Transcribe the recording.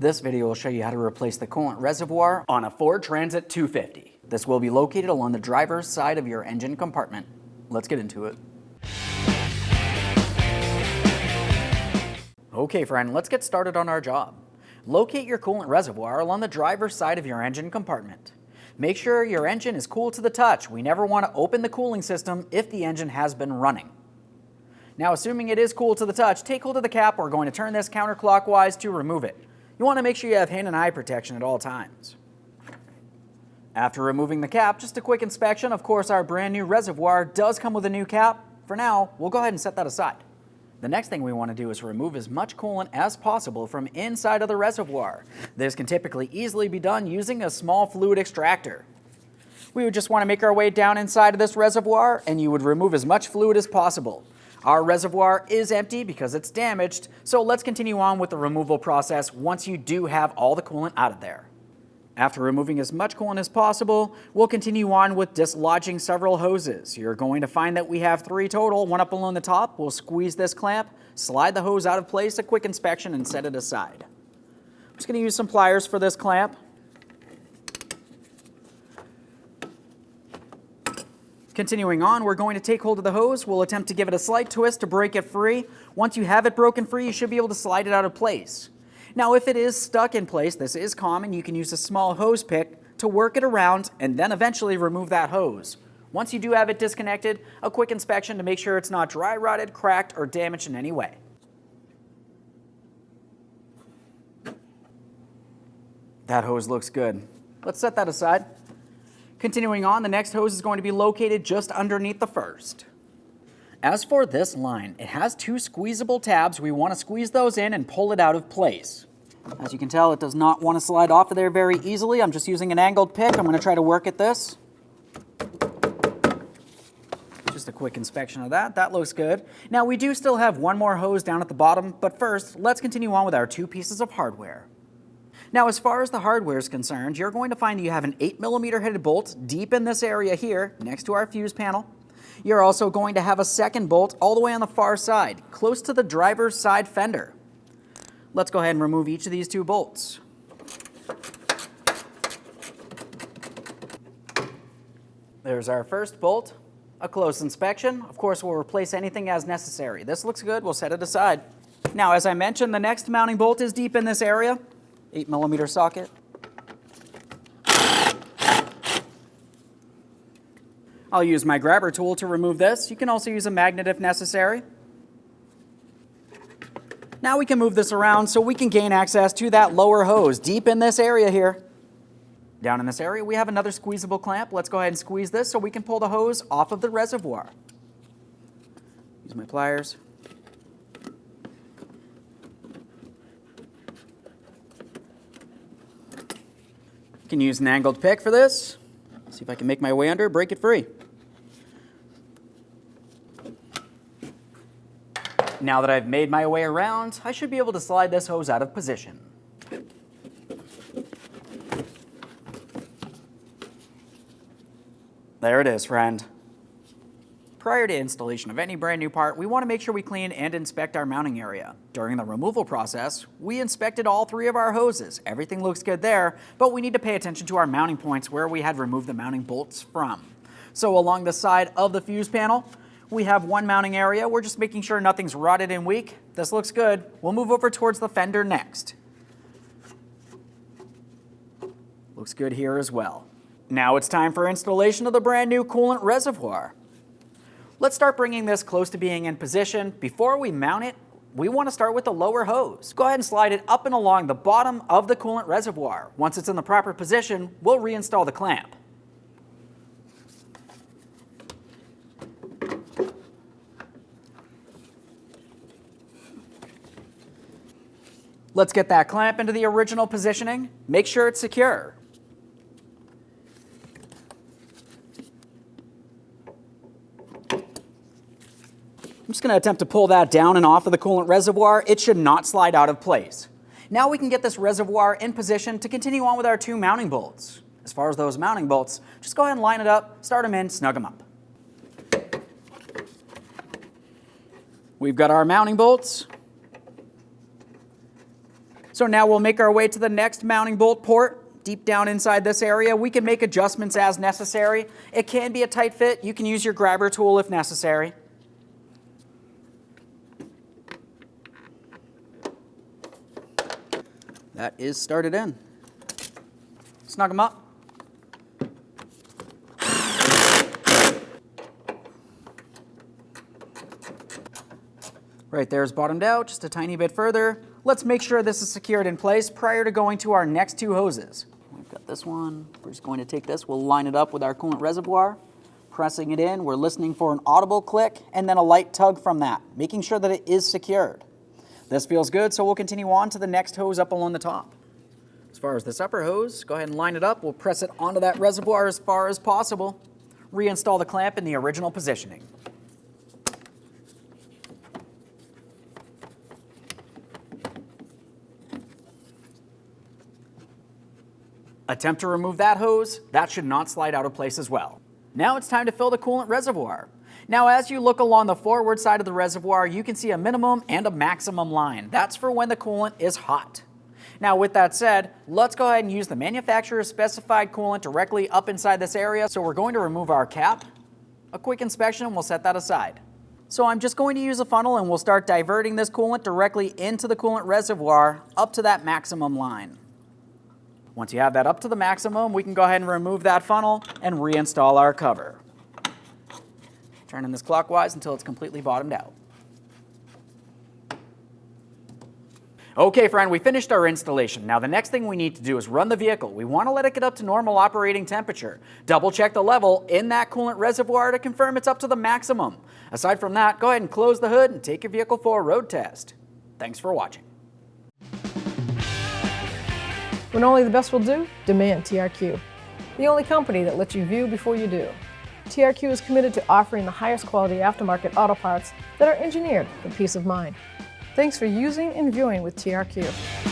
This video will show you how to replace the coolant reservoir on a Ford Transit-250. This will be located along the driver's side of your engine compartment. Let's get into it. Okay friend, let's get started on our job. Locate your coolant reservoir along the driver's side of your engine compartment. Make sure your engine is cool to the touch. We never want to open the cooling system if the engine has been running. Now, assuming it is cool to the touch, take hold of the cap. We're going to turn this counterclockwise to remove it. You want to make sure you have hand and eye protection at all times. After removing the cap, just a quick inspection. Of course, our brand new reservoir does come with a new cap. For now, we'll go ahead and set that aside. The next thing we want to do is remove as much coolant as possible from inside of the reservoir. This can typically easily be done using a small fluid extractor. We would just want to make our way down inside of this reservoir, and you would remove as much fluid as possible. Our reservoir is empty because it's damaged, so let's continue on with the removal process once you do have all the coolant out of there. After removing as much coolant as possible, we'll continue on with dislodging several hoses. You're going to find that we have 3 total, one up along the top. We'll squeeze this clamp, slide the hose out of place, a quick inspection, and set it aside. I'm just going to use some pliers for this clamp. Continuing on, we're going to take hold of the hose. We'll attempt to give it a slight twist to break it free. Once you have it broken free, you should be able to slide it out of place. Now, if it is stuck in place, this is common. You can use a small hose pick to work it around and then eventually remove that hose. Once you do have it disconnected, a quick inspection to make sure it's not dry rotted, cracked, or damaged in any way. That hose looks good. Let's set that aside. Continuing on, the next hose is going to be located just underneath the first. As for this line, it has 2 squeezable tabs. We want to squeeze those in and pull it out of place. As you can tell, it does not want to slide off of there very easily. I'm just using an angled pick. I'm going to try to work at this. Just a quick inspection of that. That looks good. Now, we do still have one more hose down at the bottom, but first, let's continue on with our 2 pieces of hardware. Now, as far as the hardware is concerned, you're going to find you have an 8mm headed bolt deep in this area here, next to our fuse panel. You're also going to have a second bolt all the way on the far side, close to the driver's side fender. Let's go ahead and remove each of these 2 bolts. There's our first bolt. A close inspection. Of course, we'll replace anything as necessary. This looks good. We'll set it aside. Now, as I mentioned, the next mounting bolt is deep in this area. 8mm socket. I'll use my grabber tool to remove this. You can also use a magnet if necessary. Now we can move this around so we can gain access to that lower hose deep in this area here. Down in this area, we have another squeezable clamp. Let's go ahead and squeeze this so we can pull the hose off of the reservoir. Use my pliers. Can use an angled pick for this. See if I can make my way under, break it free. Now that I've made my way around, I should be able to slide this hose out of position. There it is, friend. Prior to installation of any brand new part, we want to make sure we clean and inspect our mounting area. During the removal process, we inspected all 3 of our hoses. Everything looks good there, but we need to pay attention to our mounting points where we had removed the mounting bolts from. So along the side of the fuse panel, we have one mounting area. We're just making sure nothing's rotted and weak. This looks good. We'll move over towards the fender next. Looks good here as well. Now it's time for installation of the brand new coolant reservoir. Let's start bringing this close to being in position. Before we mount it, we want to start with the lower hose. Go ahead and slide it up and along the bottom of the coolant reservoir. Once it's in the proper position, we'll reinstall the clamp. Let's get that clamp into the original positioning. Make sure it's secure. I'm just going to attempt to pull that down and off of the coolant reservoir. It should not slide out of place. Now we can get this reservoir in position to continue on with our 2 mounting bolts. As far as those mounting bolts, just go ahead and line it up, start them in, snug them up. We've got our mounting bolts. So now we'll make our way to the next mounting bolt port. Deep down inside this area, we can make adjustments as necessary. It can be a tight fit. You can use your grabber tool if necessary. That is started in. Snug them up. Right there is bottomed out, just a tiny bit further. Let's make sure this is secured in place prior to going to our next two hoses. We've got this one. We're just going to take this, we'll line it up with our coolant reservoir. Pressing it in, we're listening for an audible click and then a light tug from that, making sure that it is secured. This feels good, so we'll continue on to the next hose up along the top. As far as this upper hose, go ahead and line it up. We'll press it onto that reservoir as far as possible. Reinstall the clamp in the original positioning. Attempt to remove that hose. That should not slide out of place as well. Now it's time to fill the coolant reservoir. Now as you look along the forward side of the reservoir, you can see a minimum and a maximum line. That's for when the coolant is hot. Now with that said, let's go ahead and use the manufacturer's specified coolant directly up inside this area. So we're going to remove our cap. A quick inspection and we'll set that aside. So I'm just going to use a funnel and we'll start diverting this coolant directly into the coolant reservoir up to that maximum line. Once you have that up to the maximum, we can go ahead and remove that funnel and reinstall our cover. Turning this clockwise until it's completely bottomed out. Okay, friend, we finished our installation. Now the next thing we need to do is run the vehicle. We want to let it get up to normal operating temperature. Double check the level in that coolant reservoir to confirm it's up to the maximum. Aside from that, go ahead and close the hood and take your vehicle for a road test. Thanks for watching. When only the best will do, demand TRQ. The only company that lets you view before you do. TRQ is committed to offering the highest quality aftermarket auto parts that are engineered for peace of mind. Thanks for using and viewing with TRQ.